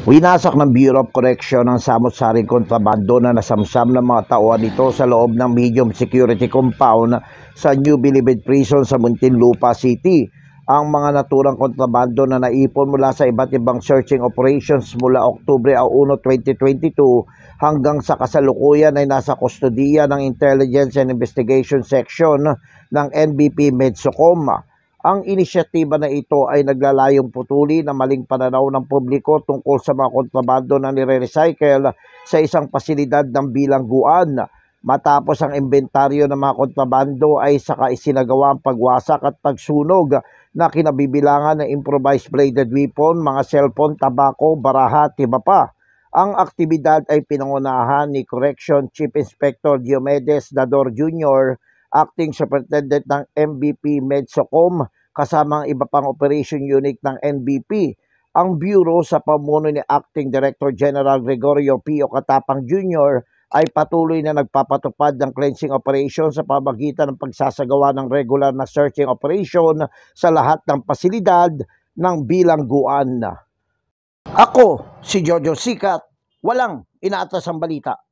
Winasak ng Bureau of Correction ang samot-saring kontrabando na nasamsam ng mga tauhan nito sa loob ng medium security compound sa New Bilibid Prison sa Muntinlupa City. Ang mga naturang kontrabando na naipon mula sa iba't ibang searching operations mula Oktubre 1, 2022 hanggang sa kasalukuyan ay nasa kustodiya ng Intelligence and Investigation Section ng NBP Medsocom. Ang inisyatiba na ito ay naglalayong putuli na maling pananaw ng publiko tungkol sa mga kontrabando na nire-recycle sa isang pasilidad ng bilangguan. Matapos ang inventaryo ng mga kontrabando ay saka isinagawa ang pagwasak at pagsunog na kinabibilangan ng improvised bladed weapon, mga cellphone, tabako, baraha at iba pa. Ang aktibidad ay pinangunahan ni Correction Chief Inspector Diomedes Dador Jr., Acting Superintendent ng MVP Medsocom, kasama ang iba pang operation unit ng NBP. Ang Bureau sa pamuno ni Acting Director General Gregorio Pio Katapang Jr. ay patuloy na nagpapatupad ng cleansing operation sa pamagitan ng pagsasagawa ng regular na searching operation sa lahat ng pasilidad ng bilangguan. Ako, si Jojo Sikat, walang inaatas ang balita.